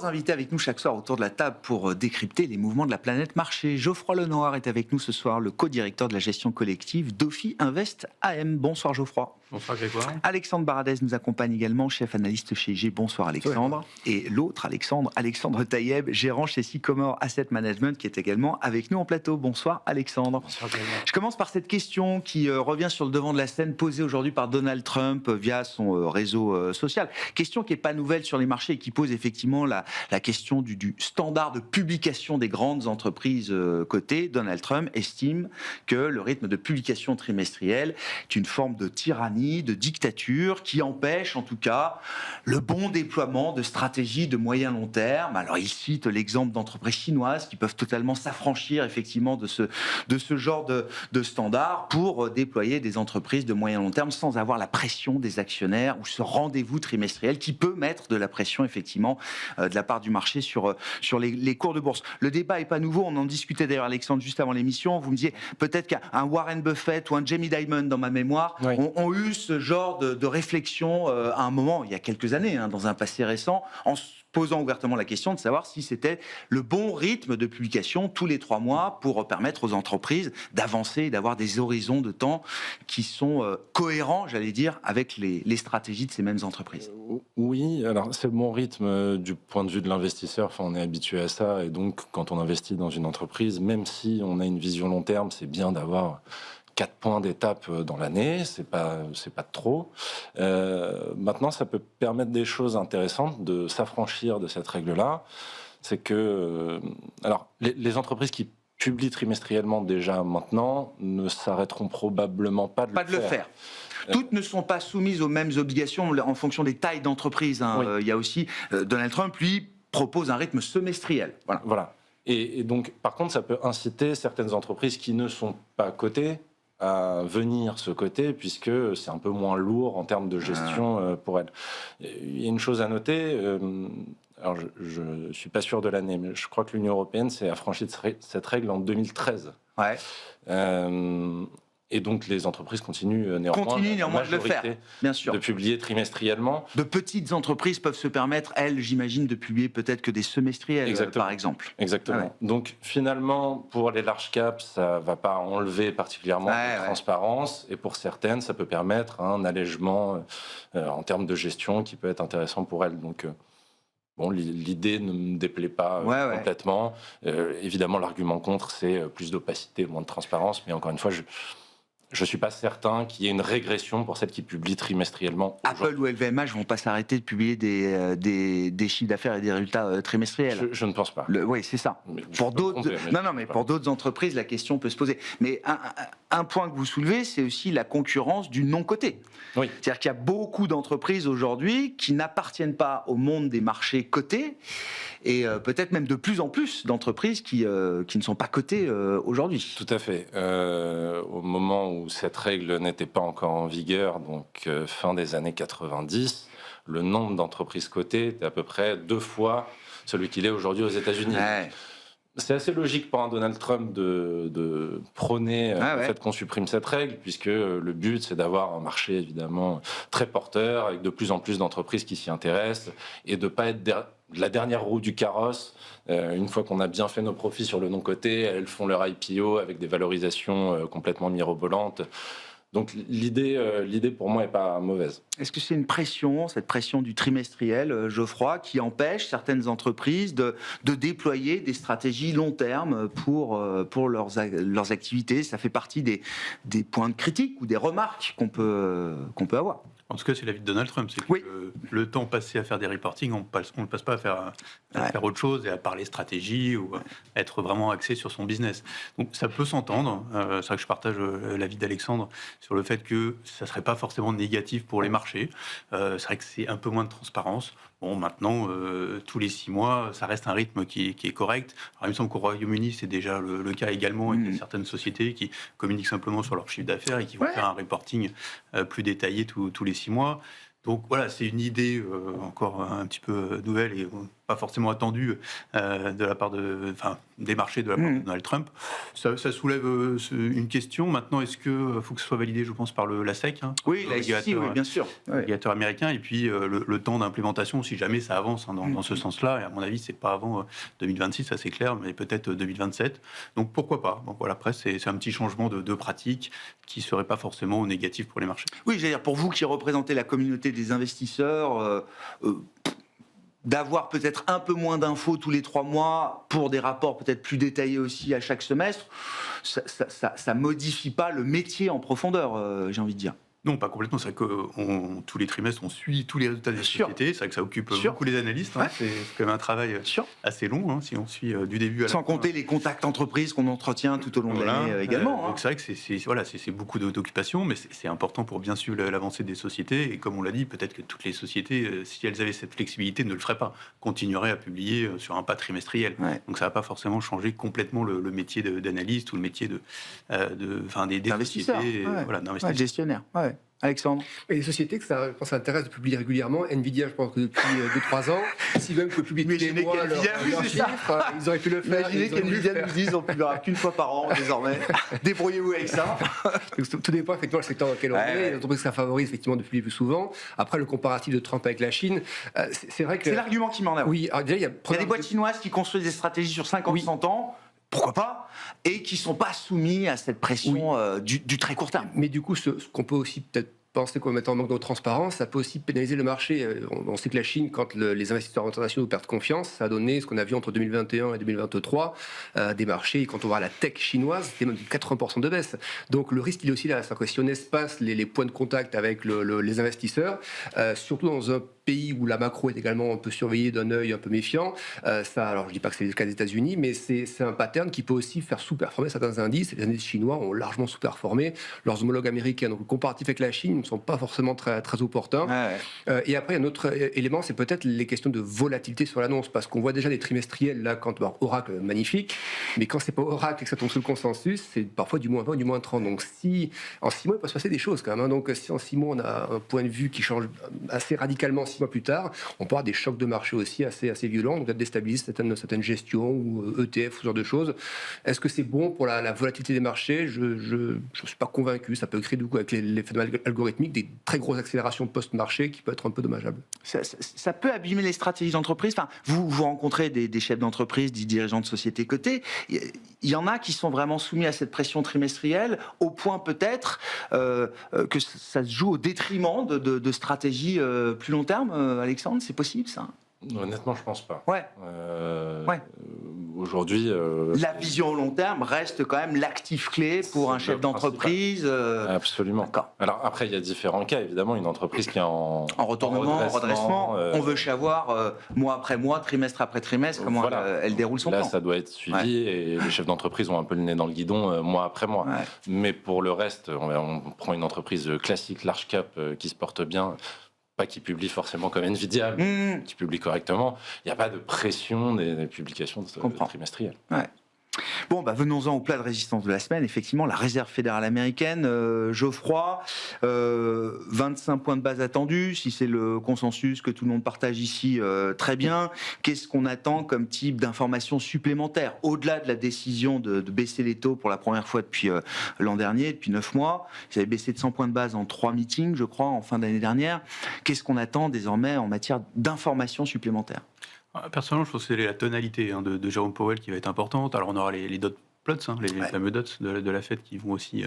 Trois invités avec nous chaque soir autour de la table pour décrypter les mouvements de la planète marché. Geoffroy Lenoir est avec nous ce soir, le co-directeur de la gestion collective d'Ophi Invest AM. Bonsoir Geoffroy. Bonsoir Grégoire. Alexandre Baradez nous accompagne également, chef analyste chez IG. Bonsoir Alexandre. Et l'autre Alexandre Taïeb, gérant chez Sycomore Asset Management, qui est également avec nous en plateau. Bonsoir Alexandre. Bonsoir Grégoire. Je commence par cette question qui revient sur le devant de la scène, posée aujourd'hui par Donald Trump via son réseau social. Question qui n'est pas nouvelle sur les marchés et qui pose effectivement la question du standard de publication des grandes entreprises cotées. Donald Trump estime que le rythme de publication trimestrielle est une forme de tyrannie, de dictature qui empêche en tout cas le bon déploiement de stratégies de moyen long terme. Alors il cite l'exemple d'entreprises chinoises qui peuvent totalement s'affranchir effectivement de ce genre de standard pour déployer des entreprises de moyen long terme sans avoir la pression des actionnaires ou ce rendez-vous trimestriel qui peut mettre de la pression effectivement de la part du marché sur les cours de bourse. Le débat n'est pas nouveau, on en discutait d'ailleurs Alexandre juste avant l'émission. Vous me disiez peut-être qu'un Warren Buffett ou un Jamie Dimon dans ma mémoire ont eu ce genre de réflexion à un moment, il y a quelques années, dans un passé récent, en se posant ouvertement la question de savoir si c'était le bon rythme de publication tous les 3 mois pour permettre aux entreprises d'avancer et d'avoir des horizons de temps qui sont cohérents, j'allais dire, avec les stratégies de ces mêmes entreprises. Oui, alors c'est le bon rythme du point de vue de l'investisseur, enfin, on est habitué à ça, et donc quand on investit dans une entreprise, même si on a une vision long terme, c'est bien d'avoir 4 points d'étape dans l'année, c'est pas trop. Maintenant, ça peut permettre des choses intéressantes, de s'affranchir de cette règle-là. C'est que, alors, les entreprises qui publient trimestriellement déjà maintenant ne s'arrêteront probablement pas de le faire. Toutes ne sont pas soumises aux mêmes obligations en fonction des tailles d'entreprise. Oui. Il y a aussi Donald Trump, lui, propose un rythme semestriel. Voilà. Et donc, par contre, ça peut inciter certaines entreprises qui ne sont pas cotées à venir se coter, puisque c'est un peu moins lourd en termes de gestion pour elles. Il y a une chose à noter, alors je ne suis pas sûr de l'année, mais je crois que l'Union européenne s'est affranchie de cette règle en 2013. Ouais. Et donc les entreprises continuent néanmoins de le faire, bien sûr. De publier trimestriellement. De petites entreprises peuvent se permettre, elles, j'imagine, de publier peut-être que des semestriels, par exemple. Exactement. Ah ouais. Donc finalement, pour les large caps, ça ne va pas enlever particulièrement de transparence. Et pour certaines, ça peut permettre un allègement en termes de gestion qui peut être intéressant pour elles. Donc bon, l'idée ne me déplaît pas complètement. Évidemment, l'argument contre, c'est plus d'opacité, moins de transparence. Mais encore une fois, je ne suis pas certain qu'il y ait une régression pour celles qui publient trimestriellement. Apple ou LVMH ne vont pas s'arrêter de publier des chiffres d'affaires et des résultats trimestriels. Je ne pense pas. Oui, c'est ça. Pour d'autres, pour d'autres entreprises, la question peut se poser. Mais un point que vous soulevez, c'est aussi la concurrence du non-coté. Oui. C'est-à-dire qu'il y a beaucoup d'entreprises aujourd'hui qui n'appartiennent pas au monde des marchés cotés et peut-être même de plus en plus d'entreprises qui ne sont pas cotées aujourd'hui. Tout à fait. Au moment où cette règle n'était pas encore en vigueur, donc fin des années 90, le nombre d'entreprises cotées était à peu près 2 fois celui qu'il est aujourd'hui aux États-Unis. Ouais. C'est assez logique pour un Donald Trump de prôner le fait qu'on supprime cette règle, puisque le but, c'est d'avoir un marché évidemment très porteur, avec de plus en plus d'entreprises qui s'y intéressent, et de ne pas être la dernière roue du carrosse. Une fois qu'on a bien fait nos profits sur le non-coté, elles font leur IPO avec des valorisations complètement mirobolantes. Donc l'idée pour moi n'est pas mauvaise. Est-ce que c'est une pression, cette pression du trimestriel, Geoffroy, qui empêche certaines entreprises de déployer des stratégies long terme pour leurs activités? Ça fait partie des points de critique ou des remarques qu'on peut avoir. En tout cas, c'est l'avis de Donald Trump. C'est que le temps passé à faire des reportings, on ne le passe pas à faire autre chose et à parler stratégie ou à être vraiment axé sur son business. Donc ça peut s'entendre. C'est vrai que je partage l'avis d'Alexandre sur le fait que ça ne serait pas forcément négatif pour les marchés. C'est vrai que c'est un peu moins de transparence. Bon, maintenant, tous les 6 mois, ça reste un rythme qui est correct. Alors, il me semble qu'au Royaume-Uni, c'est déjà le cas également. Il y a certaines sociétés qui communiquent simplement sur leur chiffre d'affaires et qui vont faire un reporting plus détaillé tous les 6 mois. Donc voilà, c'est une idée encore un petit peu nouvelle et pas forcément attendu de la part des marchés de la part de Donald Trump. Ça soulève une question. Maintenant, est-ce qu'il faut que ce soit validé, je pense, par la SEC, oui, la SEC, oui, bien sûr. Régulateur américain, et puis le temps d'implémentation, si jamais ça avance dans ce sens-là, et à mon avis, c'est pas avant 2026, ça c'est clair, mais peut-être 2027. Donc pourquoi pas. Donc voilà, après, c'est un petit changement de pratique qui serait pas forcément négatif pour les marchés. Oui, j'allais dire, pour vous qui représentez la communauté des investisseurs, d'avoir peut-être un peu moins d'infos tous les 3 mois pour des rapports peut-être plus détaillés aussi à chaque semestre, ça modifie pas le métier en profondeur, j'ai envie de dire. Non, pas complètement. C'est vrai que tous les trimestres, on suit tous les résultats des sociétés. C'est vrai que ça occupe beaucoup les analystes. C'est quand même un travail assez long, si on suit du début à la fin. Sans compter les contacts entreprises qu'on entretient tout au long de l'année également. Donc c'est vrai que c'est beaucoup d'occupations, mais c'est important pour bien suivre l'avancée des sociétés. Et comme on l'a dit, peut-être que toutes les sociétés, si elles avaient cette flexibilité, ne le feraient pas, continueraient à publier sur un pas trimestriel. Donc ça ne va pas forcément changer complètement le métier d'analyste ou le métier des investisseurs, sociétés, d'investisseurs. De gestionnaires. Alexandre. Et les sociétés que ça intéresse de publier régulièrement, Nvidia, je pense que depuis 2-3 ans, si même que publier tous les mois leurs chiffres, ils auraient pu le faire. Imaginez qu'Nvidia nous dise on ne publiera qu'une fois par an désormais. Débrouillez-vous avec ça. Tout dépend effectivement du secteur dans lequel on est. Les entreprises que ça favorise effectivement de publier plus souvent. Après, le comparatif de Trump avec la Chine, c'est vrai que... C'est l'argument qui m'en a. Oui, alors déjà, il y a des boîtes chinoises qui construisent des stratégies sur 50-100 ans. Pourquoi pas, et qui ne sont pas soumis à cette pression du très court terme. Mais du coup, ce qu'on peut aussi peut-être penser qu'on met en manque de transparence, ça peut aussi pénaliser le marché. On sait que la Chine, quand les investisseurs internationaux perdent confiance, ça a donné ce qu'on a vu entre 2021 et 2023, des marchés, et quand on voit la tech chinoise, c'était même 80% de baisse. Donc le risque, il est aussi là. C'est-à-dire que si on espace les points de contact avec les investisseurs, surtout dans un pays où la macro est également un peu surveillée d'un œil un peu méfiant, alors je ne dis pas que c'est le cas des États-Unis, mais c'est un pattern qui peut aussi faire sous-performer certains indices. Les indices chinois ont largement sous-performé leurs homologues américains. Donc le comparatif avec la Chine ne sont pas forcément très, très opportuns. Et après, un autre élément, c'est peut-être les questions de volatilité sur l'annonce, parce qu'on voit déjà des trimestriels, là, quand Oracle, magnifique, mais quand c'est pas Oracle et que ça tombe sous le consensus, c'est parfois du moins 20, du moins 30. Donc si en 6 mois, il peut se passer des choses quand même. Donc si en 6 mois, on a un point de vue qui change assez radicalement 6 mois plus tard, on peut avoir des chocs de marché aussi assez violents, donc ça déstabilise certaines gestions ou ETF, ce genre de choses. Est-ce que c'est bon pour la volatilité des marchés? Je ne suis pas convaincu. Ça peut créer du coup, avec les phénomènes algorithmiques, des très grosses accélérations post-marché qui peut être un peu dommageable. Ça peut abîmer les stratégies d'entreprise. Enfin, vous rencontrez des chefs d'entreprise, des dirigeants de sociétés cotées. Il y en a qui sont vraiment soumis à cette pression trimestrielle, au point peut-être que ça se joue au détriment de stratégies plus long terme. Alexandre, c'est possible ça? Honnêtement, je pense pas. Aujourd'hui, la vision au long terme reste quand même l'actif clé pour un chef d'entreprise. Absolument. Alors après, il y a différents cas. Évidemment, une entreprise qui est en retournement, en redressement, on veut savoir mois après mois, trimestre après trimestre, comment elle déroule son plan. Là, ça doit être suivi et les chefs d'entreprise ont un peu le nez dans le guidon mois après mois. Mais pour le reste, on prend une entreprise classique, large cap, qui se porte bien. Pas qui publie forcément comme Nvidia, mais qui publie correctement. Il n'y a pas de pression des publications trimestrielles. Bon, venons-en au plat de résistance de la semaine. Effectivement, la Réserve fédérale américaine, Geoffroy, 25 points de base attendus. Si c'est le consensus que tout le monde partage ici, très bien. Qu'est-ce qu'on attend comme type d'informations supplémentaires? Au-delà de la décision de baisser les taux pour la première fois depuis l'an dernier, depuis 9 mois. Ils avaient baissé de 100 points de base en 3 meetings, je crois, en fin d'année dernière. Qu'est-ce qu'on attend désormais en matière d'informations supplémentaires? Personnellement, je pense que c'est la tonalité de Jérôme Powell qui va être importante. Alors, on aura les dot plots, les fameux dots de la Fed qui vont aussi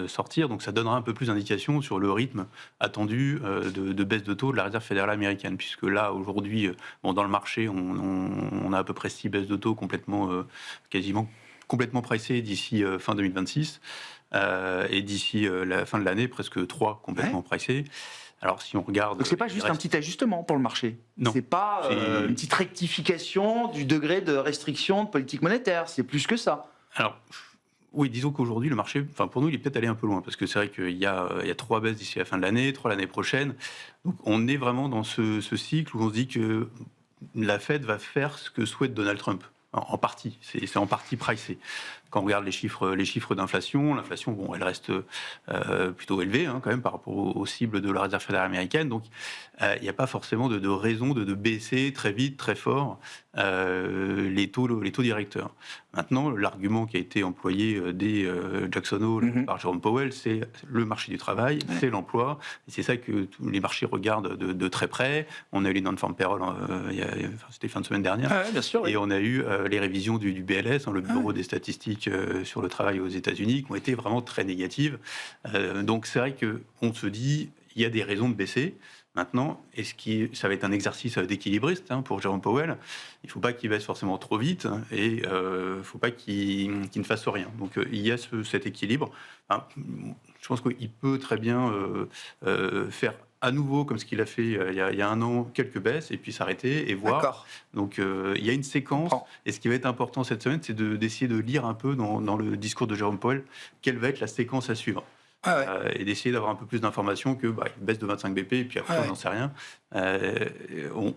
sortir. Donc, ça donnera un peu plus d'indications sur le rythme attendu de baisse de taux de la Réserve fédérale américaine. Puisque là, aujourd'hui, dans le marché, on a à peu près 6 baisses de taux quasiment complètement pricées d'ici fin 2026. Et d'ici la fin de l'année, presque 3 complètement pricées. Alors, si on regarde... Donc, c'est pas juste un petit ajustement pour le marché. Non. C'est pas une petite rectification du degré de restriction de politique monétaire. C'est plus que ça. Alors, oui, disons qu'aujourd'hui, le marché, pour nous, il est peut-être allé un peu loin. Parce que c'est vrai qu'il y a 3 baisses d'ici la fin de l'année, 3 l'année prochaine. Donc, on est vraiment dans ce cycle où on se dit que la Fed va faire ce que souhaite Donald Trump. En partie. C'est en partie pricé. quand on regarde les chiffres d'inflation, l'inflation, bon, elle reste plutôt élevée quand même par rapport aux cibles de la Réserve fédérale américaine. Donc, il n'y a pas forcément de raison de baisser très vite, très fort les taux directeurs. Maintenant, l'argument qui a été employé dès Jackson Hole par Jerome Powell, c'est le marché du travail, c'est l'emploi. Et c'est ça que tous les marchés regardent de très près. On a eu les non-farm payroll, c'était fin de semaine dernière. Bien sûr, et on a eu les révisions du BLS, le Bureau des statistiques sur le travail aux États-Unis, qui ont été vraiment très négatives. Donc c'est vrai qu'on se dit, il y a des raisons de baisser. Maintenant, ça va être un exercice d'équilibriste pour Jerome Powell. Il ne faut pas qu'il baisse forcément trop vite et il ne faut pas qu'il ne fasse rien. Donc il y a cet équilibre. Je pense qu'il peut très bien faire à nouveau, comme ce qu'il a fait il y a un an, quelques baisses, et puis s'arrêter et voir. D'accord. Donc il y a une séquence, et ce qui va être important cette semaine, c'est d'essayer de lire un peu dans le discours de Jerome Powell, quelle va être la séquence à suivre. Et d'essayer d'avoir un peu plus d'informations que une baisse de 25 BP, et puis après on n'en sait rien.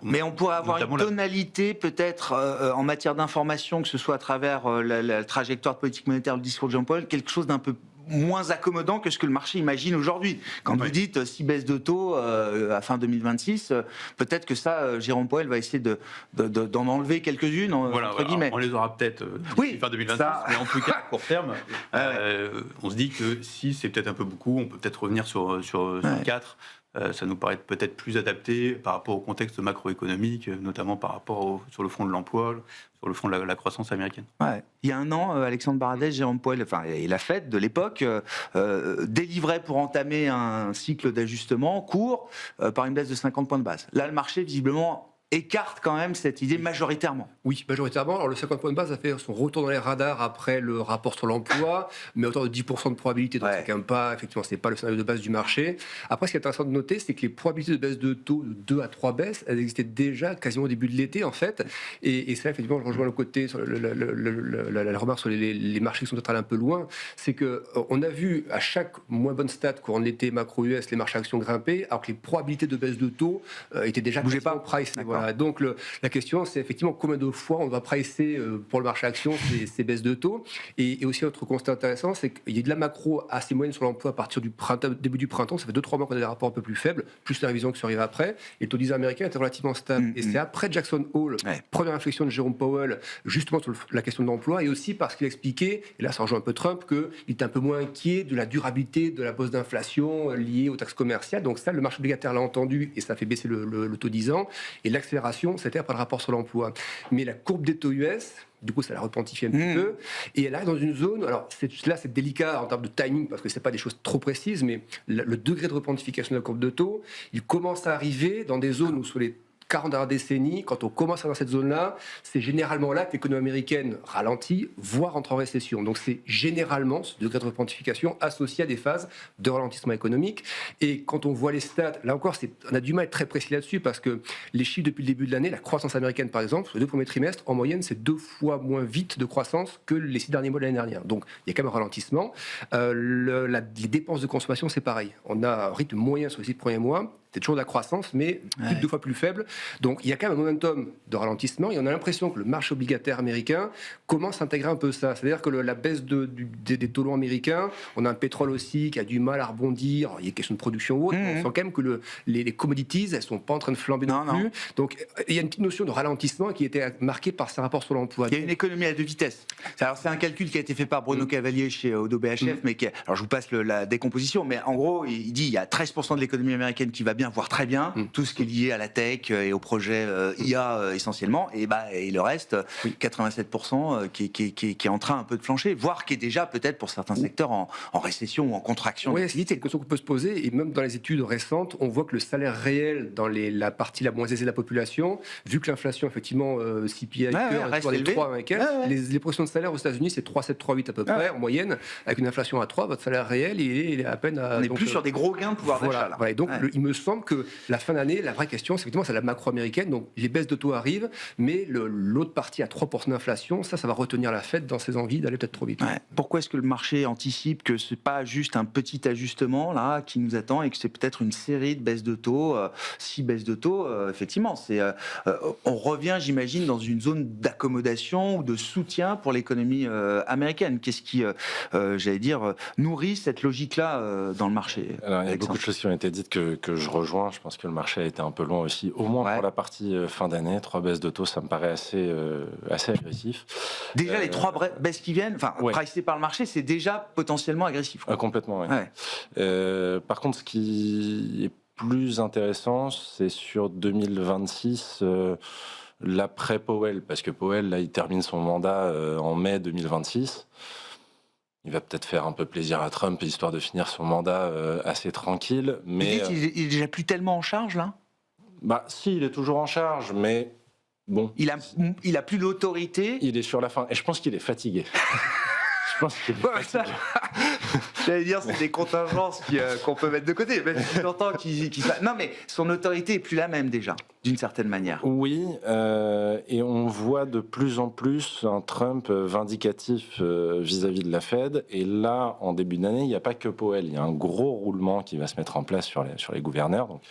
Mais on pourrait avoir une tonalité peut-être en matière d'information, que ce soit à travers la trajectoire de politique monétaire, le discours de Jerome Powell, quelque chose d'un peu moins accommodant que ce que le marché imagine aujourd'hui. Quand vous dites 6 baisses de taux à fin 2026, peut-être que ça, Jérôme Powell va essayer d'en enlever quelques-unes, entre guillemets. On les aura peut-être fin 2026, mais en tout cas, à court terme, on se dit que si c'est peut-être un peu beaucoup, on peut peut-être revenir sur 4. Ça nous paraît peut-être plus adapté par rapport au contexte macroéconomique, notamment sur le front de l'emploi, sur le front de la croissance américaine. Il y a un an, Alexandre Baradez, Jérôme Powell, et la Fed de l'époque, délivrait pour entamer un cycle d'ajustement court par une baisse de 50 points de base. Là, le marché, visiblement, écarte quand même cette idée majoritairement. Oui, majoritairement. Alors le 50 points de base a fait son retour dans les radars après le rapport sur l'emploi, mais à hauteur de 10% de probabilité, donc c'est quand même pas, effectivement, c'est pas le scénario de base du marché. Après, ce qui est intéressant de noter, c'est que les probabilités de baisse de taux de 2 à 3 baisses, elles existaient déjà quasiment au début de l'été, en fait. Et ça, effectivement, je rejoins le côté, sur la remarque sur les marchés qui sont peut-être allés un peu loin, c'est qu'on a vu à chaque moins bonne stat courant de l'été macro-US, les marchés actions grimper, alors que les probabilités de baisse de taux étaient déjà quasiment price. Voilà. Donc la question, c'est effectivement combien de fois on va pricer pour le marché action ces baisses de taux. Et aussi, autre constat intéressant, c'est qu'il y a de la macro assez moyenne sur l'emploi à partir du début du printemps. Ça fait 2-3 mois qu'on a des rapports un peu plus faibles, plus la révision qui arrive après. Et le taux 10 américain était relativement stable. Et c'est après Jackson Hole, première réflexion de Jérôme Powell, justement sur la question de l'emploi, et aussi parce qu'il expliquait, et là ça rejoint un peu Trump, qu'il était un peu moins inquiet de la durabilité de la hausse d'inflation liée aux taxes commerciales. Donc ça, le marché obligataire l'a entendu et ça fait baisser le taux 10 ans. Et l'accélération, c'était après le rapport sur l'emploi. Mais la courbe des taux US, du coup, ça l'a repentifie un petit peu. Et elle arrive dans une zone, alors là, c'est délicat en termes de timing, parce que ce n'est pas des choses trop précises, mais le degré de repontification de la courbe de taux, il commence à arriver dans des zones où, sur les 40 dernières décennies, quand on commence dans cette zone-là, c'est généralement là que l'économie américaine ralentit, voire entre en récession. Donc c'est généralement ce degré de repontification associé à des phases de ralentissement économique. Et quand on voit les stats, là encore, on a du mal à être très précis là-dessus, parce que les chiffres depuis le début de l'année, la croissance américaine par exemple, sur les 2 premiers trimestres, en moyenne, c'est 2 fois moins vite de croissance que les 6 derniers mois de l'année dernière. Donc il y a quand même un ralentissement. Les dépenses de consommation, c'est pareil. On a un rythme moyen sur les 6 premiers mois. C'est toujours de la croissance, mais plus de 2 fois plus faible. Donc il y a quand même un momentum de ralentissement, et on a l'impression que le marché obligataire américain commence à intégrer un peu ça. C'est-à-dire que la baisse des taux longs américains, on a un pétrole aussi qui a du mal à rebondir. Alors, il y a une question de production ou autre, mais on sent quand même que les commodities, elles ne sont pas en train de flamber non plus. Donc il y a une petite notion de ralentissement qui était marquée par ces rapports sur l'emploi. Il y a une économie à 2 vitesses. Alors c'est un calcul qui a été fait par Bruno Cavalier chez Oddo BHF, mais alors je vous passe la décomposition, mais en gros, il dit il y a 13% de l'économie américaine qui va bien, voire très bien, tout ce qui est lié à la tech et au projet IA essentiellement, et le reste, 87% qui est en train un peu de flancher, voire qui est déjà peut-être pour certains secteurs en récession ou en contraction d'activité. C'est une question qu'on peut se poser, et même dans les études récentes, on voit que le salaire réel dans la partie la moins aisée de la population, vu que l'inflation, effectivement, CPI reste élevée, 3 américaines, les pressions de salaire aux États-Unis, c'est 3,7, 3,8 à peu près, en moyenne, avec une inflation à 3, votre salaire réel, il est à peine à... On n'est plus sur des gros gains de pouvoir d'achat. Et donc, il me semble semble que la fin d'année, la vraie question, c'est effectivement c'est la macro américaine. Donc les baisses de taux arrivent, mais l'autre partie à 3% d'inflation, ça va retenir la Fed dans ses envies d'aller peut-être trop vite. Ouais. Pourquoi est-ce que le marché anticipe que c'est pas juste un petit ajustement là qui nous attend et que c'est peut-être une série de baisses de taux, 6 baisses de taux, effectivement, on revient, j'imagine, dans une zone d'accommodation ou de soutien pour l'économie américaine. Qu'est-ce qui, j'allais dire, nourrit cette logique-là dans le marché? Alors, il y a beaucoup de choses qui ont été dites que je rejoins. Je pense que le marché a été un peu loin aussi, au moins pour la partie fin d'année. 3 baisses de taux, ça me paraît assez agressif. Déjà, les 3 baisses qui viennent, pricées par le marché, c'est déjà potentiellement agressif. Complètement, oui. Ouais. Par contre, ce qui est plus intéressant, c'est sur 2026, l'après Powell, parce que Powell, là, il termine son mandat en mai 2026. Il va peut-être faire un peu plaisir à Trump, histoire de finir son mandat assez tranquille. Mais il est déjà plus tellement en charge, là? Si, il est toujours en charge, mais bon. Il a plus l'autorité. Il est sur la fin, et je pense qu'il est fatigué. Je pense qu'il est fatigué. J'allais dire, c'est des contingences qu'on peut mettre de côté. Même si j'entends Non, mais son autorité est plus la même déjà, d'une certaine manière. Oui, et on voit de plus en plus un Trump vindicatif vis-à-vis de la Fed. Et là, en début d'année, il n'y a pas que Powell. Il y a un gros roulement qui va se mettre en place sur les gouverneurs. Donc,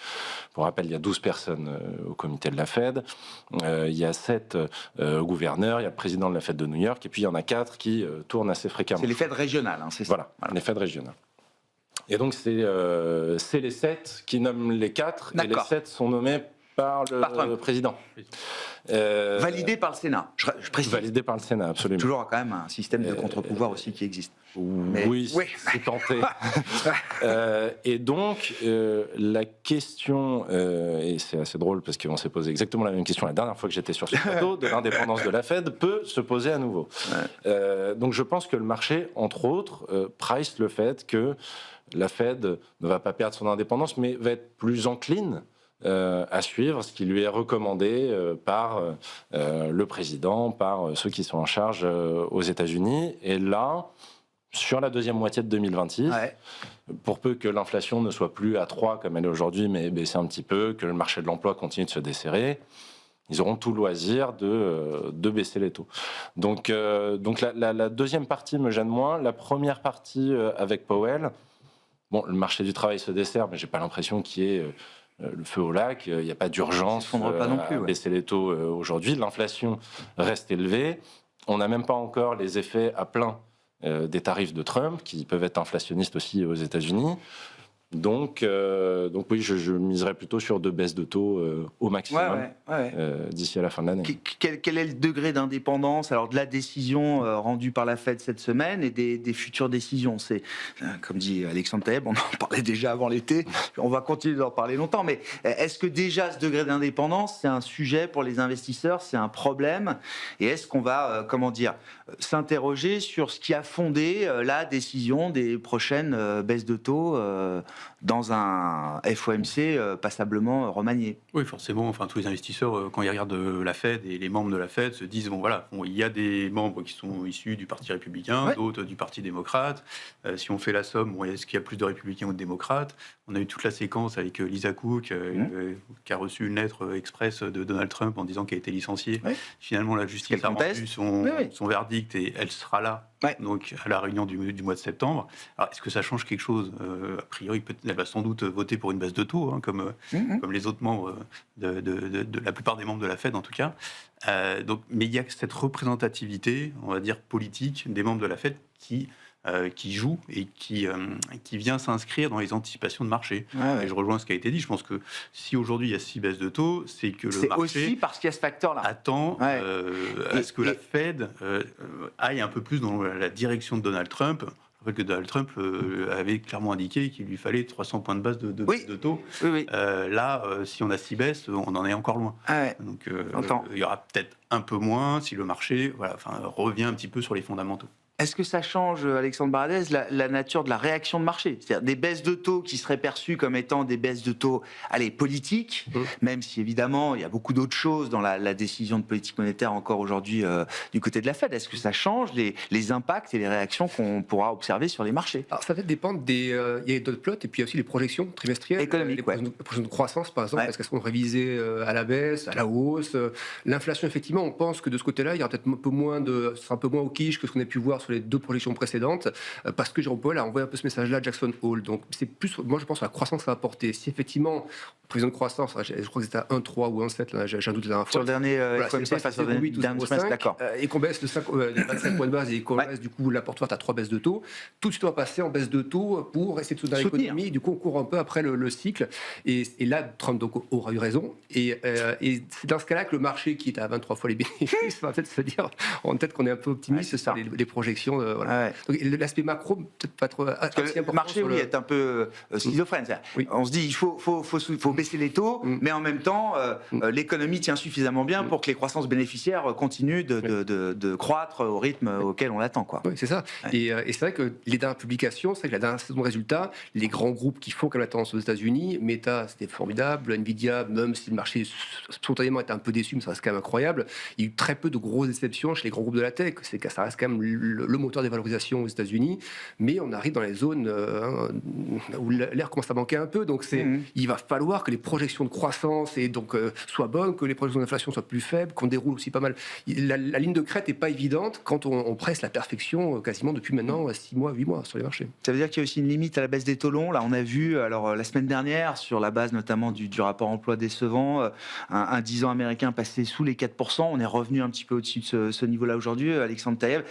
pour rappel, il y a 12 personnes au comité de la Fed. Il y a 7 gouverneurs. Il y a le président de la Fed de New York. Et puis, il y en a 4 qui tournent assez fréquemment. C'est les Fed régionales, hein, c'est ça. Voilà, les Fed régionales. Et donc, c'est les 7 qui nomment les 4. Et les 7 sont nommés par le président. Validé par le Sénat, je précise. Validé par le Sénat, absolument. Toujours quand même un système de contre-pouvoir aussi qui existe. Oui, c'est tenté. Et donc, la question, et c'est assez drôle parce qu'on s'est posé exactement la même question la dernière fois que j'étais sur ce plateau, de l'indépendance de la Fed peut se poser à nouveau. Donc je pense que le marché, entre autres, price le fait que la Fed ne va pas perdre son indépendance, mais va être plus encline à suivre ce qui lui est recommandé par le président, par ceux qui sont en charge aux États-Unis. Et là, sur la deuxième moitié de 2026, pour peu que l'inflation ne soit plus à 3 comme elle est aujourd'hui, mais baisser un petit peu, que le marché de l'emploi continue de se desserrer, ils auront tout loisir de baisser les taux. Donc la deuxième partie me gêne moins. La première partie avec Powell, le marché du travail se dessert, mais j'ai pas l'impression qu'il y ait le feu au lac. Il n'y a pas d'urgence à baisser les taux aujourd'hui. L'inflation reste élevée. On n'a même pas encore les effets à plein des tarifs de Trump, qui peuvent être inflationnistes aussi aux États-Unis. Donc oui, je miserais plutôt sur 2 baisses de taux au maximum d'ici à la fin de l'année. Quel est le degré d'indépendance alors de la décision rendue par la Fed cette semaine et des futures décisions? C'est, comme dit Alexandre Taeb, on en parlait déjà avant l'été, on va continuer d'en parler longtemps, mais est-ce que déjà ce degré d'indépendance, c'est un sujet pour les investisseurs, c'est un problème? Et est-ce qu'on va, s'interroger sur ce qui a fondé la décision des prochaines baisses de taux dans un FOMC passablement remanié? Oui, forcément. Enfin, tous les investisseurs, quand ils regardent la Fed et les membres de la Fed, se disent il y a des membres qui sont issus du Parti républicain, d'autres du Parti démocrate. Si on fait la somme, est-ce qu'il y a plus de républicains ou de démocrates? On a eu toute la séquence avec Lisa Cook, qui a reçu une lettre express de Donald Trump en disant qu'elle a été lissifiée. Finalement, la justice a rendu son verdict et elle sera là. Donc à la réunion du mois de septembre. Alors, est-ce que ça change quelque chose? A priori, elle va sans doute voter pour une baisse de taux, comme les autres membres, de la plupart des membres de la Fed en tout cas. Mais il y a cette représentativité, on va dire politique, des membres de la Fed qui joue et qui vient s'inscrire dans les anticipations de marché. Et je rejoins ce qui a été dit. Je pense que si aujourd'hui il y a 6 baisses de taux, c'est que le marché aussi parce qu'il y a ce facteur-là. Attend à ce que la Fed aille un peu plus dans la direction de Donald Trump. Je rappelle que Donald Trump avait clairement indiqué qu'il lui fallait 300 points de base de taux. Là, si on a 6 baisses, on en est encore loin. Donc il y aura peut-être un peu moins si le marché revient un petit peu sur les fondamentaux. Est-ce que ça change, Alexandre Baradez, la nature de la réaction de marché? C'est-à-dire des baisses de taux qui seraient perçues comme étant des baisses de taux, politiques, même si évidemment il y a beaucoup d'autres choses dans la décision de politique monétaire encore aujourd'hui du côté de la Fed. Est-ce que ça change les impacts et les réactions qu'on pourra observer sur les marchés? Alors ça va dépendre il y a d'autres plots et puis il y a aussi les projections trimestrielles. Économiques, les projections de croissance par exemple, est-ce qu'elles seront révisées à la baisse, à la hausse? L'inflation, effectivement, on pense que de ce côté-là, il y aura peut-être ce sera un peu moins au quiche que ce qu'on a pu voir sur les 2 projections précédentes, parce que Jérôme Powell a envoyé un peu ce message-là à Jackson Hole. Donc c'est plus, moi je pense, la croissance que ça va apporter. Si effectivement, prévision de croissance, je crois que c'était à 1,3 ou 1,7, là, j'ai un doute la dernière fois. Sur le dernier FOMC, face au dernier trimestre, d'accord. Et qu'on baisse les 25 points de base et qu'on baisse du coup la porte ouverte à 3 baisses de taux, tout de suite on va passer en baisse de taux pour essayer de soutenir l'économie. Du coup on court un peu après le cycle. Et là, Trump donc aura eu raison. Et c'est dans ce cas-là que le marché, qui est à 23 fois les bénéfices, va peut-être se dire en tête qu'on est un peu optimiste sur les projections. Voilà. Donc, l'aspect macro, peut-être pas trop. Parce que le marché, est un peu schizophrène. Oui. On se dit, il faut baisser les taux, mais en même temps, l'économie tient suffisamment bien pour que les croissances bénéficiaires continuent de croître au rythme auquel on l'attend. Oui, c'est ça. Ouais. Et c'est vrai que les dernières publications, c'est vrai que la dernière saison de résultats, les grands groupes qui font comme la tendance aux États-Unis, Meta, c'était formidable, Nvidia, même si le marché spontanément était un peu déçu, mais ça reste quand même incroyable. Il y a eu très peu de grosses déceptions chez les grands groupes de la tech. Ça reste quand même le moteur des valorisations aux États-Unis, mais on arrive dans les zones où l'air commence à manquer un peu. Donc il va falloir que les projections de croissance soient bonnes, que les projections d'inflation soient plus faibles, qu'on déroule aussi pas mal. La ligne de crête n'est pas évidente quand on presse la perfection quasiment depuis maintenant 6 mois, 8 mois sur les marchés. Ça veut dire qu'il y a aussi une limite à la baisse des taux longs. Là, on a vu, la semaine dernière, sur la base notamment du rapport emploi décevant, un 10 ans américain passé sous les 4%. On est revenu un petit peu au-dessus de ce niveau-là aujourd'hui. Alexandre Taïeb,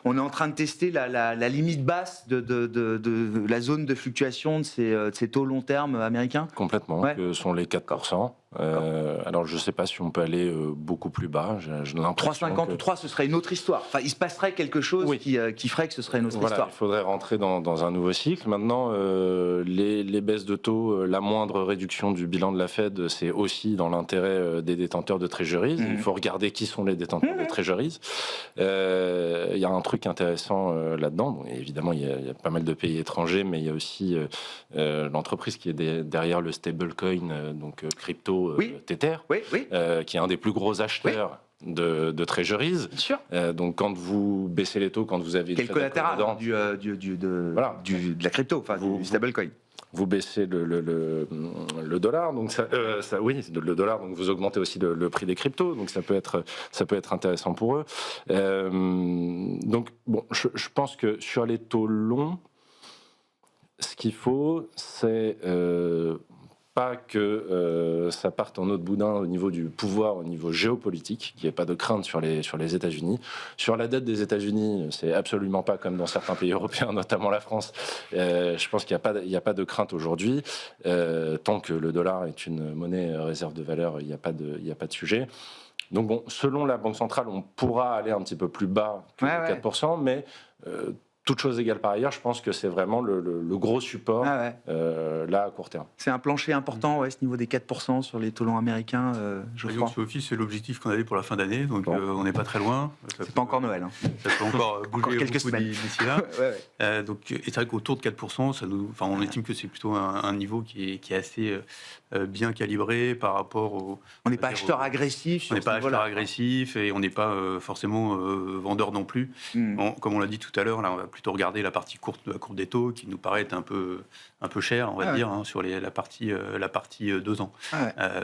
on est en train de tester la limite basse de la zone de fluctuation de ces taux long terme américains. Complètement, que sont les 4%. Alors je ne sais pas si on peut aller beaucoup plus bas. J'ai l'impression 3,50 ou 3, ce serait une autre histoire. Enfin, il se passerait quelque chose qui ferait que ce serait une autre histoire. Il faudrait rentrer dans un nouveau cycle. Maintenant, les baisses de taux, la moindre réduction du bilan de la Fed, c'est aussi dans l'intérêt des détenteurs de treasuries. Il faut regarder qui sont les détenteurs de treasuries. Il y a un truc intéressant là-dedans. Bon, évidemment, il y a pas mal de pays étrangers, mais il y a aussi l'entreprise qui est derrière le stablecoin, donc crypto. Tether, qui est un des plus gros acheteurs de treasuries. Donc quand vous baissez les taux, quand vous avez quel collatéral de la crypto, enfin du stablecoin. Vous baissez le dollar, donc le dollar, donc vous augmentez aussi le prix des cryptos, donc ça peut être intéressant pour eux. Donc bon, je pense que sur les taux longs, ce qu'il faut, c'est pas que ça parte en eau de boudin au niveau du pouvoir, au niveau géopolitique, qu'il n'y ait pas de crainte sur les États-Unis. Sur la dette des États-Unis, c'est absolument pas comme dans certains pays européens, notamment la France. Je pense qu'il n'y a pas de crainte aujourd'hui. Tant que le dollar est une monnaie réserve de valeur, il n'y a pas de sujet. Donc bon, selon la Banque centrale, on pourra aller un petit peu plus bas que 4%, mais toutes choses égales par ailleurs, je pense que c'est vraiment le gros support là à court terme. C'est un plancher important, ce niveau des 4% sur les taux longs américains, je crois. Sur Office, c'est l'objectif qu'on avait pour la fin d'année, donc on n'est pas très loin. C'est pas encore Noël. Ça peut encore bouger quelques semaines d'ici là. Donc, et c'est vrai qu'autour de 4%, on estime que c'est plutôt un niveau qui est assez bien calibré par rapport au... On n'est pas acheteur agressif. On n'est pas acheteur agressif et on n'est pas forcément vendeur non plus. Comme on l'a dit tout à l'heure, là, on va plutôt regarder la partie courte des taux qui nous paraît être un peu cher, on va dire, sur la partie 2 ans.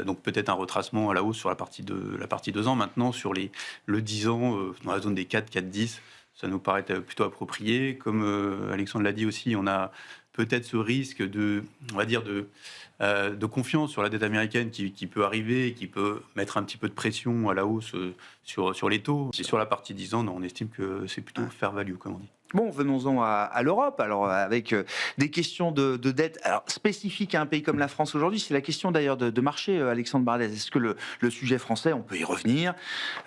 Donc peut-être un retracement à la hausse sur la partie 2 ans. Maintenant, sur le 10 ans, dans la zone des 4,10, ça nous paraît plutôt approprié. Comme Alexandre l'a dit aussi, on a peut-être ce risque de confiance sur la dette américaine qui peut arriver et qui peut mettre un petit peu de pression à la hausse sur les taux. Et sur la partie 10 ans, on estime que c'est plutôt fair value, comme on dit. Bon, venons-en à l'Europe, alors avec des questions de dette alors, spécifiques à un pays comme la France aujourd'hui. C'est la question d'ailleurs de marché, Alexandre Bardès. Est-ce que le sujet français, on peut y revenir,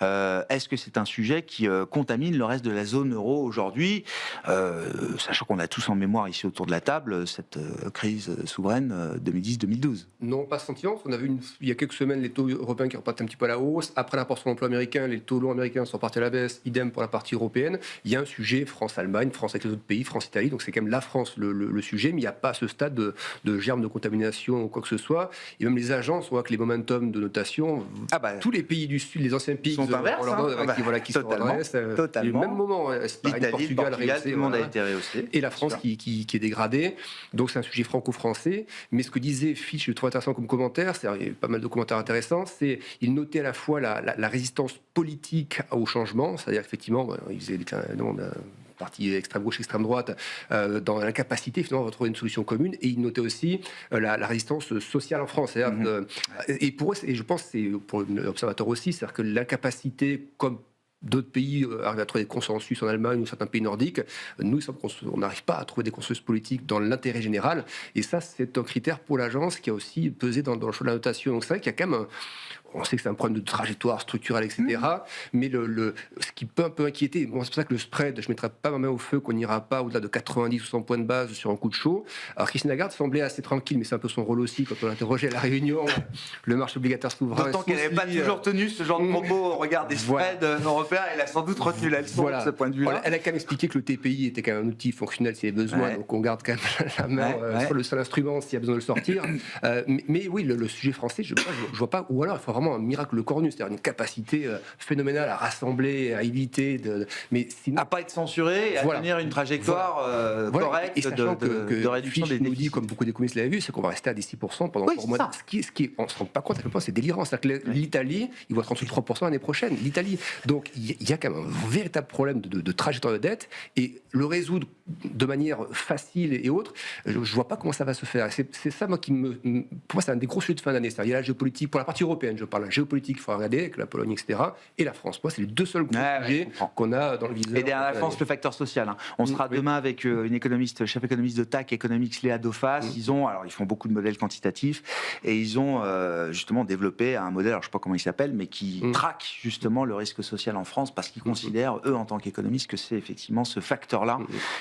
est-ce que c'est un sujet qui contamine le reste de la zone euro aujourd'hui, sachant qu'on a tous en mémoire ici autour de la table cette crise souveraine 2010-2012? Non, pas ce sentiment. On a vu il y a quelques semaines les taux européens qui repartent un petit peu à la hausse. Après la portion d'emploi américain, les taux longs américains sont partis à la baisse. Idem pour la partie européenne. Il y a un sujet France-Allemagne, France avec les autres pays, France-Italie, donc c'est quand même la France le sujet, mais il n'y a pas à ce stade de germe de contamination ou quoi que ce soit. Et même les agences, on voit que les momentum de notation, tous les pays du Sud, les anciens pays sont inverses, qui se redressent. Totalement. Au même moment, Espagne, Portugal, tout le monde a été rehaussé. Et la France qui est dégradée. Donc c'est un sujet franco-français. Mais ce que disait Fitch, je trouve intéressant comme commentaire, il y a pas mal de commentaires intéressants, c'est il notait à la fois la résistance politique au changement, c'est-à-dire effectivement, il faisait partie extrême gauche, extrême droite, dans l'incapacité finalement de retrouver une solution commune. Et il notait aussi la résistance sociale en France. Et pour eux, et je pense que c'est pour l'observateur aussi, c'est-à-dire que l'incapacité, comme d'autres pays arrivent à trouver des consensus en Allemagne ou certains pays nordiques, nous, on n'arrive pas à trouver des consensus politiques dans l'intérêt général. Et ça, c'est un critère pour l'agence qui a aussi pesé dans le choix de la notation. Donc c'est vrai qu'il y a quand même on sait que c'est un problème de trajectoire structurelle, etc. Mais ce qui peut un peu inquiéter, c'est pour ça que le spread, je ne mettrai pas ma main au feu qu'on n'ira pas au-delà de 90 ou 100 points de base sur un coup de chaud. Alors Christine Lagarde semblait assez tranquille, mais c'est un peu son rôle aussi quand on l'interrogeait à la Réunion, le marché obligataire souverain. D'autant qu'elle n'avait pas toujours tenu ce genre de propos au regard des spreads européens, elle a sans doute retenu la leçon de ce point de vue-là. Elle a quand même expliqué que le TPI était quand même un outil fonctionnel s'il y avait besoin, donc on garde quand même la main sur le seul instrument s'il y a besoin de le sortir. Mais oui, le sujet français, je ne vois pas, ou alors il faut vraiment un miracle cornu, c'est-à-dire une capacité phénoménale à rassembler, à éviter, mais sinon, à pas être censuré et à tenir une trajectoire correcte de réduction des déficits. Nous dit, comme beaucoup d'économistes l'avaient vu, c'est qu'on va rester à des 6% pendant encore moins. On ne se rend pas compte à quel point c'est délirant. C'est-à-dire que l'Italie, il va être en dessous de 3% l'année prochaine. L'Italie. Donc il y a quand même un véritable problème de trajectoire de dette et le résoudre de manière facile et autre, je ne vois pas comment ça va se faire. C'est ça, moi, pour moi, c'est un des gros sujets de fin d'année. C'est-à-dire, il y a la géopolitique, pour la partie européenne, je parle, la géopolitique, il faut regarder, avec la Pologne, etc., et la France. Moi, c'est les deux seuls gros sujets qu'on a dans le viseur. Et derrière la France, le facteur social. On sera demain avec une économiste, chef économiste de TAC Economics, Léa Dauphas. Ils font beaucoup de modèles quantitatifs, et ils ont justement développé un modèle, alors je ne sais pas comment il s'appelle, mais qui traque justement le risque social en France, parce qu'ils considèrent, eux, en tant qu'économistes, que c'est effectivement ce facteur-là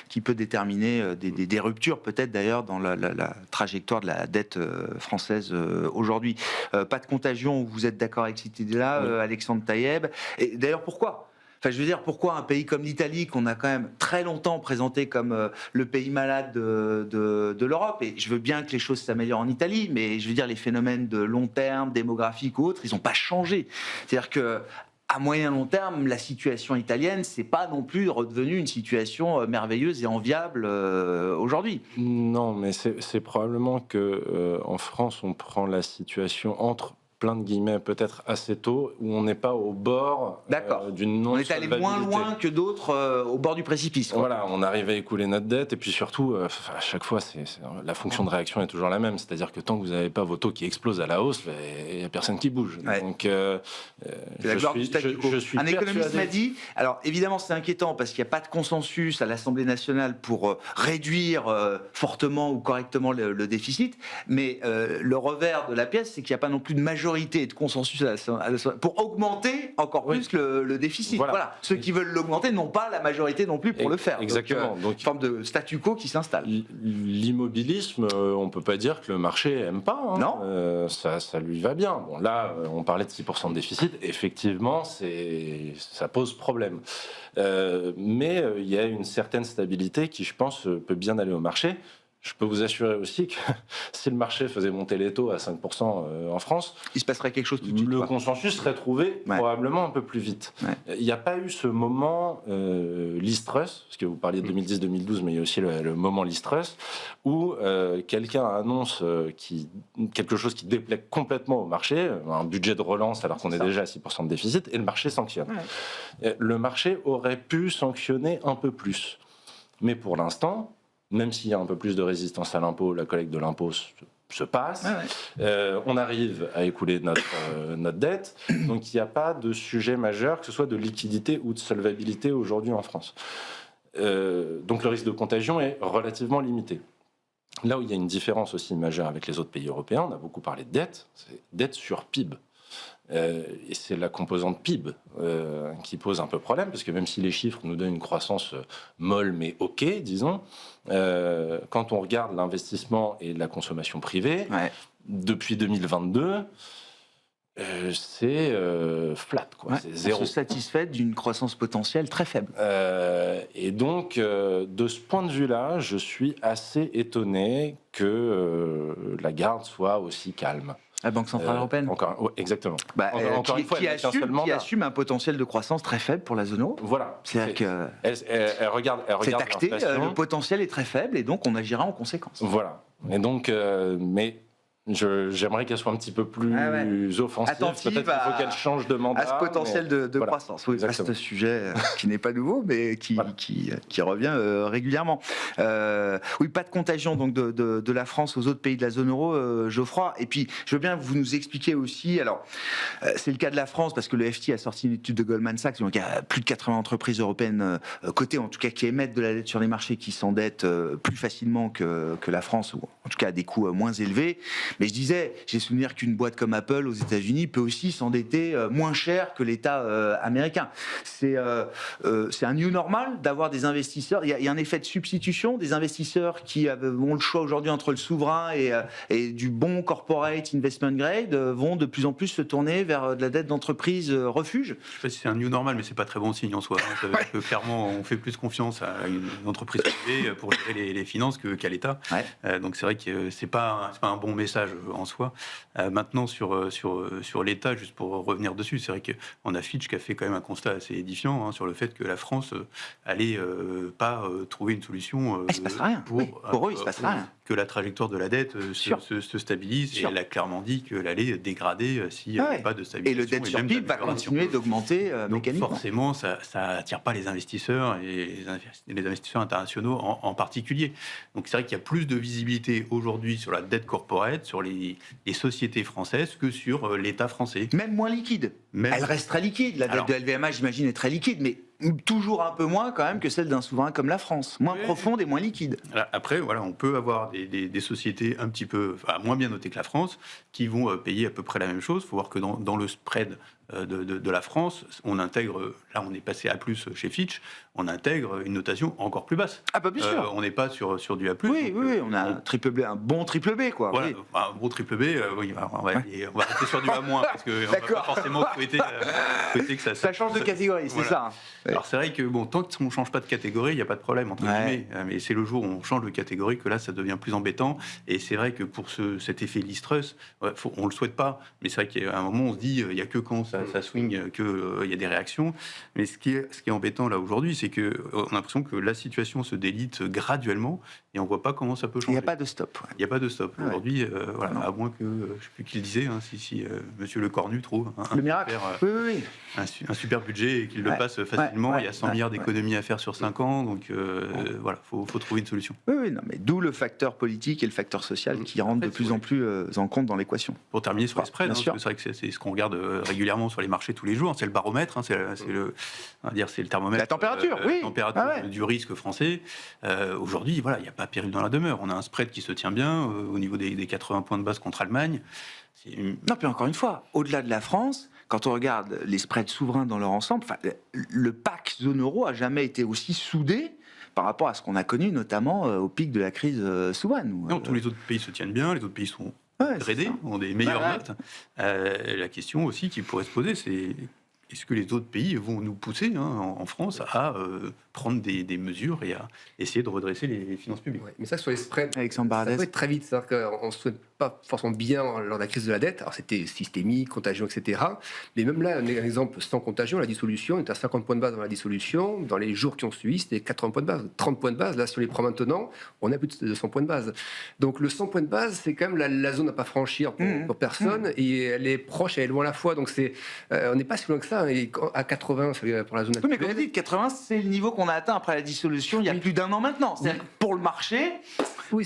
qui peut déterminer des ruptures, peut-être d'ailleurs, dans la trajectoire de la dette française aujourd'hui. Pas de contagion, vous êtes d'accord avec cette idée-là, Alexandre Taïeb. Et d'ailleurs, pourquoi ? Enfin, je veux dire, pourquoi un pays comme l'Italie, qu'on a quand même très longtemps présenté comme le pays malade de l'Europe, et je veux bien que les choses s'améliorent en Italie, mais je veux dire, les phénomènes de long terme, démographiques ou autres, ils n'ont pas changé. C'est-à-dire que à moyen long terme, la situation italienne, c'est pas non plus redevenu une situation merveilleuse et enviable aujourd'hui. Non, mais c'est probablement que en France, on prend la situation entre plein de guillemets peut-être assez tôt, où on n'est pas au bord d'une non-solvabilité. On est allé moins loin que d'autres au bord du précipice. Quoi. Voilà, on arrive à écouler notre dette, et puis surtout, à chaque fois, la fonction de réaction est toujours la même, c'est-à-dire que tant que vous n'avez pas vos taux qui explosent à la hausse, il n'y a personne qui bouge. Ouais. Donc, je suis un économiste m'a dit, alors évidemment c'est inquiétant parce qu'il n'y a pas de consensus à l'Assemblée nationale pour réduire fortement ou correctement le déficit, mais le revers de la pièce, c'est qu'il n'y a pas non plus de majorité et de consensus pour augmenter encore plus le déficit. Voilà. Ceux qui veulent l'augmenter n'ont pas la majorité non plus pour le faire. Exactement. Donc, une forme de statu quo qui s'installe. L'immobilisme, on ne peut pas dire que le marché n'aime pas. Hein. Non. Ça lui va bien. Bon, là, on parlait de 6% de déficit. Effectivement, ça pose problème. Mais il y a une certaine stabilité qui, je pense, peut bien aller au marché. Je peux vous assurer aussi que si le marché faisait monter les taux à 5% en France, il se passerait quelque chose tout de suite. Le consensus serait trouvé probablement un peu plus vite. Il n'y a pas eu ce moment Liz Truss, parce que vous parliez de 2010-2012, mais il y a aussi le moment Liz Truss, où quelqu'un annonce quelque chose qui déplaît complètement au marché, un budget de relance alors qu'on est déjà à 6% de déficit, et le marché sanctionne. Le marché aurait pu sanctionner un peu plus. Mais pour l'instant, même s'il y a un peu plus de résistance à l'impôt, la collecte de l'impôt se passe. On arrive à écouler notre dette. Donc il n'y a pas de sujet majeur, que ce soit de liquidité ou de solvabilité aujourd'hui en France. donc le risque de contagion est relativement limité. Là où il y a une différence aussi majeure avec les autres pays européens, on a beaucoup parlé de dette, c'est dette sur PIB. Et c'est la composante PIB qui pose un peu problème, parce que même si les chiffres nous donnent une croissance molle mais ok, disons, quand on regarde l'investissement et la consommation privée, depuis 2022, c'est flat, quoi. C'est zéro. On se satisfait d'une croissance potentielle très faible. Et donc, de ce point de vue-là, je suis assez étonné que la garde soit aussi calme. La Banque Centrale Européenne. Exactement. Encore une fois, qui assume un potentiel de croissance très faible pour la zone euro. Voilà. C'est-à-dire que elle regarde c'est acté, l'inflation. le potentiel est très faible et donc on agira en conséquence. Voilà. Et donc, mais j'aimerais qu'elle soit un petit peu plus offensive. Attentive Peut-être qu'il faut qu'elle change de mandat. À ce potentiel de croissance. Oui, vaste sujet qui n'est pas nouveau, mais qui revient régulièrement. Oui, pas de contagion donc de la France aux autres pays de la zone euro, Geoffroy. Et puis, je veux bien que vous nous expliquiez aussi. Alors, c'est le cas de la France parce que le FT a sorti une étude de Goldman Sachs. Donc, il y a plus de 80 entreprises européennes cotées, en tout cas, qui émettent de la dette sur les marchés, qui s'endettent plus facilement que la France, ou en tout cas à des coûts moins élevés. Mais je disais, j'ai souvenir qu'une boîte comme Apple aux États-Unis peut aussi s'endetter moins cher que l'État américain. C'est un new normal d'avoir des investisseurs. Il y a un effet de substitution, des investisseurs qui ont le choix aujourd'hui entre le souverain et du bon corporate investment grade vont de plus en plus se tourner vers de la dette d'entreprise refuge. Je ne sais pas si c'est un new normal, mais c'est pas très bon signe en soi. Ça veut dire que clairement, on fait plus confiance à une entreprise privée pour gérer les finances qu'à l'État. Donc c'est vrai que c'est pas un bon message en soi. Maintenant, sur l'État, juste pour revenir dessus, c'est vrai qu'on a Fitch qui a fait quand même un constat assez édifiant sur le fait que la France allait pas trouver une solution il se passe rien. Pour eux, il se passe rien. Que la trajectoire de la dette se stabilise. Et elle a clairement dit qu'elle allait dégrader s'il n'y avait pas de stabilisation. Et le dette sur PIB va continuer d'augmenter mécaniquement. Forcément, ça attire pas les investisseurs et les investisseurs internationaux en particulier. Donc c'est vrai qu'il y a plus de visibilité aujourd'hui sur la dette corporate, sur les sociétés françaises que sur l'État français. Même moins liquide. Elle reste très liquide. La dette de LVMH, j'imagine, est très liquide, mais toujours un peu moins quand même que celle d'un souverain comme la France. Moins profonde et moins liquide. Après, voilà, on peut avoir des sociétés un petit peu moins bien notées que la France qui vont payer à peu près la même chose. Il faut voir que dans le spread de la France, on intègre, là on est passé A+, chez Fitch, on intègre une notation encore plus basse. Ah bah bien sûr. On n'est pas sur du A+. Oui, on a un bon triple B, quoi. Voilà, oui. Un bon triple B, on va rester sur du A-, parce qu'on ne va pas forcément souhaiter que ça change de catégorie, c'est ça. Alors c'est vrai que tant qu'on ne change pas de catégorie, il n'y a pas de problème, entre guillemets. Mais c'est le jour où on change de catégorie que là, ça devient plus embêtant. Et c'est vrai que pour cet effet Liz-Truss, on ne le souhaite pas. Mais c'est vrai qu'à un moment, on se dit, il n'y a que quand ça swing qu'il y a des réactions. Mais ce qui est embêtant là aujourd'hui, c'est qu'on a l'impression que la situation se délite graduellement et on ne voit pas comment ça peut changer. Il n'y a pas de stop. Il n'y a pas de stop. Aujourd'hui, à moins que, je ne sais plus qui le disait, si Monsieur Le Cornu trouve le miracle. Un super budget et qu'il le passe facilement. Il y a 100 milliards d'économies à faire sur 5 ans. Donc voilà, faut trouver une solution. Oui, non, mais d'où le facteur politique et le facteur social qui rentrent de plus en plus en compte dans l'équation. Pour terminer sur les spreads, parce que c'est vrai que c'est ce qu'on regarde régulièrement sur les marchés tous les jours. C'est le baromètre, c'est le thermomètre. La température, du risque français. Aujourd'hui, voilà, il n'y a pas péril dans la demeure. On a un spread qui se tient bien au niveau des 80 points de base contre Allemagne. Non, puis encore une fois, au-delà de la France, quand on regarde les spreads souverains dans leur ensemble, le pack zone euro a jamais été aussi soudé par rapport à ce qu'on a connu, notamment au pic de la crise souveraine. Non, tous les autres pays se tiennent bien, les autres pays sont gradés, ont des meilleures notes. La question aussi qui pourrait se poser, c'est est-ce que les autres pays vont nous pousser, en France, à prendre des mesures et à essayer de redresser les finances publiques. Mais ça, sur les spreads, Alexandre Baradez, ça peut être très vite. C'est-à-dire qu'on ne se souhaite pas forcément bien lors de la crise de la dette. Alors, c'était systémique, contagion, etc. Mais même là, un exemple sans contagion, la dissolution, on était à 50 points de base dans la dissolution. Dans les jours qui ont suivi, c'était 80 points de base, 30 points de base. Là, si on les prend maintenant, on a plus de 100 points de base. Donc, le 100 points de base, c'est quand même la zone à pas franchir pour personne. Et elle est proche, elle est loin à la fois. Donc, on n'est pas si loin que ça. Et à 80, c'est pour la zone actuelle. Oui, mais comme vous dites, 80, c'est le niveau qu'on a atteint après la dissolution il y a plus d'un an maintenant. C'est-à-dire que pour le marché,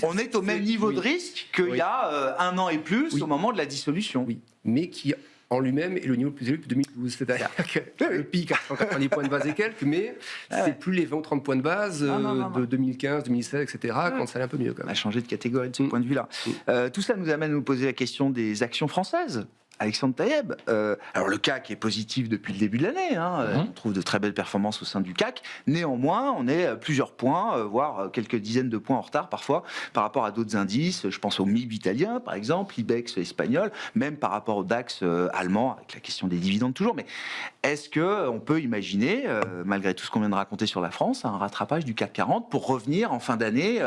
on est au même niveau de risque qu'il y a un an et plus au moment de la dissolution. Oui, mais qui en lui-même est le niveau le plus élevé depuis 2012. C'est-à-dire que le pic à 190 points de base et quelques, mais c'est plus les 20 ou 30 points de base de 2015, 2016, etc., quand ça allait un peu mieux. Quand On même. a changé de catégorie de ce point de vue-là. Tout ça nous amène à nous poser la question des actions françaises. Alexandre Taïeb, alors le CAC est positif depuis le début de l'année, on trouve de très belles performances au sein du CAC, néanmoins on est plusieurs points, voire quelques dizaines de points en retard parfois par rapport à d'autres indices, je pense au MIB italien par exemple, l'IBEX espagnol, même par rapport au DAX allemand, avec la question des dividendes toujours, mais est-ce qu'on peut imaginer, malgré tout ce qu'on vient de raconter sur la France, un rattrapage du CAC 40 pour revenir en fin d'année,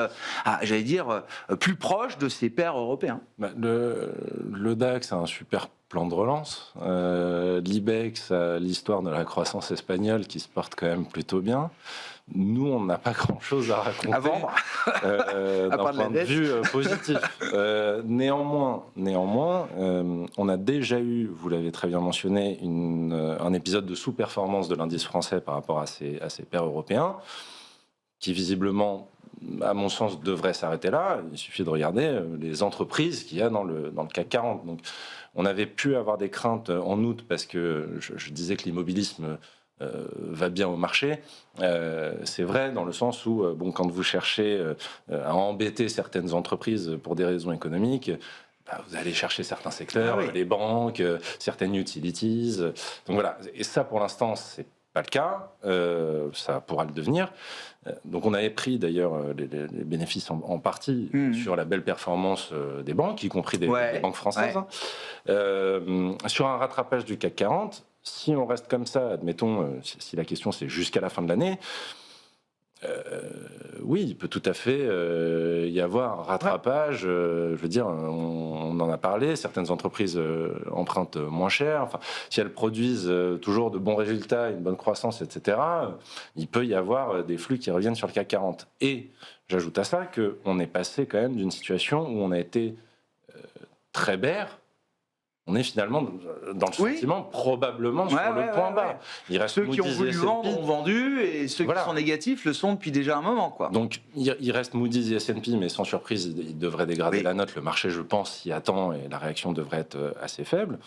j'allais dire, plus proche de ses pairs européens? Le DAX a un super plan de relance. L'IBEX a l'histoire de la croissance espagnole qui se porte quand même plutôt bien. Nous, on n'a pas grand-chose à raconter à vendre, d'un point de vue positif. Néanmoins, on a déjà eu, vous l'avez très bien mentionné, un épisode de sous-performance de l'indice français par rapport à ses pairs européens, qui visiblement, à mon sens, devrait s'arrêter là. Il suffit de regarder les entreprises qu'il y a dans le CAC 40. Donc, on avait pu avoir des craintes en août parce que je disais que l'immobilisme va bien au marché. C'est vrai dans le sens où, quand vous cherchez à embêter certaines entreprises pour des raisons économiques, vous allez chercher certains secteurs, les banques, certaines utilities. Donc voilà. Et ça, pour l'instant, c'est pas le cas. Ça pourra le devenir. Donc on avait pris d'ailleurs les bénéfices en partie sur la belle performance des banques, y compris des banques françaises. Sur un rattrapage du CAC 40, si on reste comme ça, admettons, si la question c'est jusqu'à la fin de l'année, oui, il peut tout à fait y avoir un rattrapage. Je veux dire, on en a parlé, certaines entreprises empruntent moins cher. Enfin, si elles produisent toujours de bons résultats, une bonne croissance, etc., il peut y avoir des flux qui reviennent sur le CAC 40. Et j'ajoute à ça qu'on est passé quand même d'une situation où on a été très bear. On est finalement dans le sentiment probablement sur le point bas. Il reste ceux qui ont voulu vendre ont vendu et ceux qui sont négatifs le sont depuis déjà un moment. Donc il reste Moody's et S&P, mais sans surprise, ils devraient dégrader la note. Le marché, je pense, s'y attend et la réaction devrait être assez faible.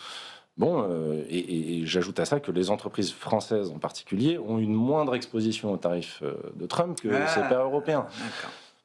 Et j'ajoute à ça que les entreprises françaises en particulier ont une moindre exposition aux tarifs de Trump que ces pairs européens.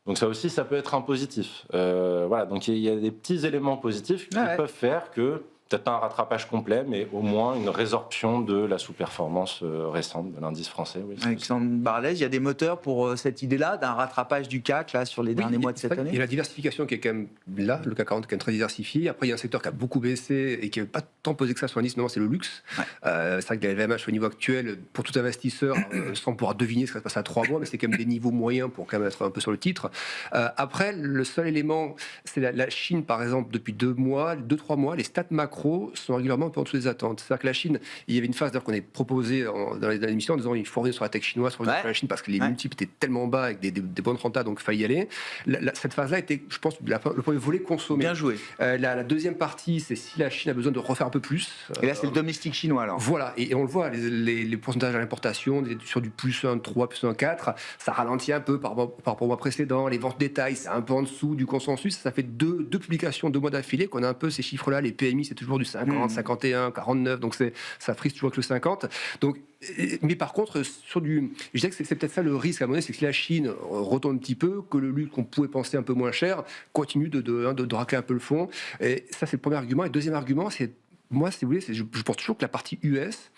Donc ça aussi, ça peut être un positif. Donc il y a des petits éléments positifs qui peuvent faire que peut-être pas un rattrapage complet, mais au moins une résorption de la sous-performance récente de l'indice français. Oui, Alexandre Barlez, il y a des moteurs pour cette idée-là d'un rattrapage du CAC là, sur les derniers mois de cette année? Il y a la diversification qui est quand même là, le CAC 40 est quand même très diversifié. Après, il y a un secteur qui a beaucoup baissé et qui n'avait pas tant posé que ça sur l'indice, maintenant c'est le luxe. C'est vrai que la LVMH au niveau actuel, pour tout investisseur, sans pouvoir deviner ce qui va se passer à 3 mois, mais c'est quand même des niveaux moyens pour quand même être un peu sur le titre. Après, le seul élément, c'est la Chine, par exemple, depuis 2-3 mois, les stats macro sont régulièrement un peu en dessous des attentes. C'est-à-dire que la Chine, il y avait une phase qu'on est proposée dans l'émission en disant il faut revenir sur la tech chinoise, sur la Chine, parce que les multiples étaient tellement bas avec des bonnes rentables, donc il fallait y aller. Cette phase-là était, je pense, le premier volet consommé. Bien joué. La deuxième partie, c'est si la Chine a besoin de refaire un peu plus. Et là, c'est le domestique chinois, alors. Voilà, et on le voit, les pourcentages à l'importation, sur du plus 1,3, plus 1,4, ça ralentit un peu par rapport au mois précédent. Les ventes détail, c'est un peu en dessous du consensus. Ça fait deux publications, 2 mois d'affilée, qu'on a un peu ces chiffres-là. Les PMI, c'est toujours du 50, 51, 49, donc ça frise toujours avec le 50. Donc, mais par contre, je dirais que c'est peut-être ça le risque à mon avis, c'est que si la Chine retourne un petit peu, que le luxe qu'on pouvait penser un peu moins cher continue de racler un peu le fond. Et ça, c'est le premier argument. Et le deuxième argument, c'est moi, si vous voulez, je pense toujours que la partie US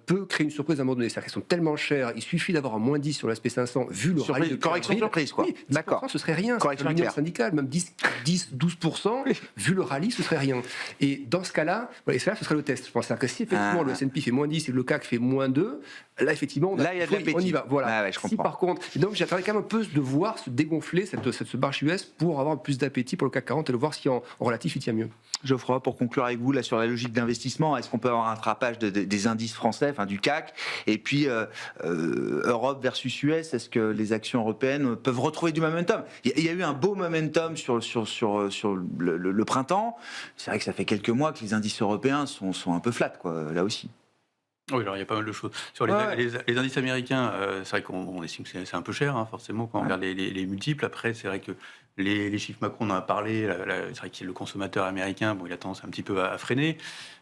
peut créer une surprise à un moment donné. C'est-à-dire qu'elles sont tellement chères, il suffit d'avoir un moins 10 sur l'aspect 500, vu le rallye de correction surprise, quoi. Oui, D'accord. Ce serait rien. Correction l'union syndicale, même 10-12%, vu le rallye, ce serait rien. Et dans ce cas-là, ce serait le test. Je pense que si effectivement le S&P fait moins 10 et le CAC fait moins 2, là, effectivement, il y a de l'appétit. On y va. Voilà. Je comprends. Si par contre, donc j'attendais quand même un peu de voir se dégonfler cette marche US pour avoir plus d'appétit pour le CAC 40 et de voir si en relatif il tient mieux. Geoffroy, pour conclure avec vous là sur la logique d'investissement, est-ce qu'on peut avoir un rattrapage des indices français, du CAC, et puis Europe versus US, est-ce que les actions européennes peuvent retrouver du momentum? Il y a eu un beau momentum sur le printemps. C'est vrai que ça fait quelques mois que les indices européens sont un peu flat, là aussi. Oui, alors il y a pas mal de choses. Sur les indices américains, c'est vrai qu'on estime que c'est un peu cher, hein, forcément, quand on regarde les multiples. Après, c'est vrai que les chiffres macro, on en a parlé. C'est vrai que le consommateur américain, bon, il a tendance un petit peu à freiner.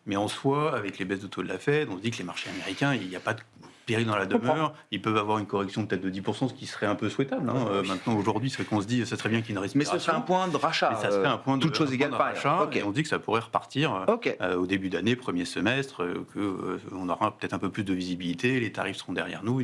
Mais en soi, avec les baisses de taux de la Fed, on se dit que les marchés américains, il n'y a pas de péril dans la demeure. Ils peuvent avoir une correction peut-être de 10%, ce qui serait un peu souhaitable. Hein. Maintenant, aujourd'hui, c'est vrai qu'on se dit, ça serait bien qu'il y ait une respiration. Mais ce serait un point de rachat. Mais ça serait un point de toute chose égale par rachat. Et on dit que ça pourrait repartir au début d'année, premier semestre, qu'on aura peut-être un peu plus de visibilité, les tarifs seront derrière nous.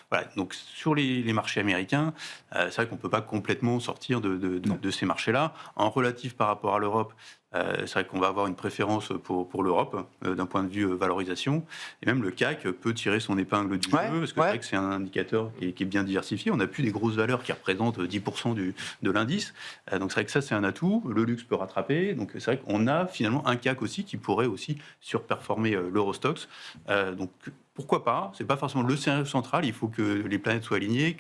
Voilà. Donc sur les marchés américains, c'est vrai qu'on ne peut pas complètement sortir de ces marchés-là. En relatif par rapport à l'Europe, c'est vrai qu'on va avoir une préférence pour l'Europe d'un point de vue valorisation. Et même le CAC peut tirer son épingle du jeu, parce que c'est vrai que c'est un indicateur qui est bien diversifié. On n'a plus des grosses valeurs qui représentent 10% de l'indice. Donc c'est vrai que ça, c'est un atout. Le luxe peut rattraper. Donc c'est vrai qu'on a finalement un CAC aussi qui pourrait aussi surperformer l'Eurostoxx. Donc pourquoi pas? C'est pas forcément le scénario central. Il faut que les planètes soient alignées,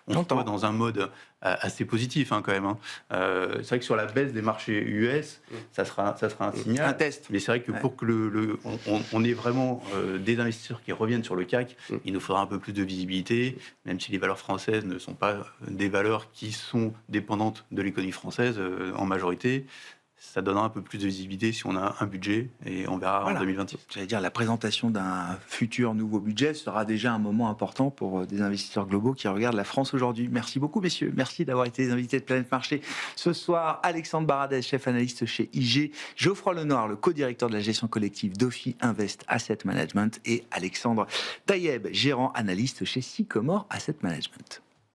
on soit dans un mode assez positif quand même. Hein. C'est vrai que sur la baisse des marchés US, ça sera un signal. Un test. Mais c'est vrai que pour que on ait vraiment des investisseurs qui reviennent sur le CAC, il nous faudra un peu plus de visibilité, même si les valeurs françaises ne sont pas des valeurs qui sont dépendantes de l'économie française en majorité. Ça donnera un peu plus de visibilité si on a un budget et on verra en 2026. J'allais dire, la présentation d'un futur nouveau budget sera déjà un moment important pour des investisseurs globaux qui regardent la France aujourd'hui. Merci beaucoup, messieurs. Merci d'avoir été les invités de Planète Marché ce soir. Alexandre Baradez, chef analyste chez IG, Geoffroy Lenoir, le co-directeur de la gestion collective d'Ophi Invest Asset Management, et Alexandre Taïeb, gérant analyste chez Sycomore Asset Management.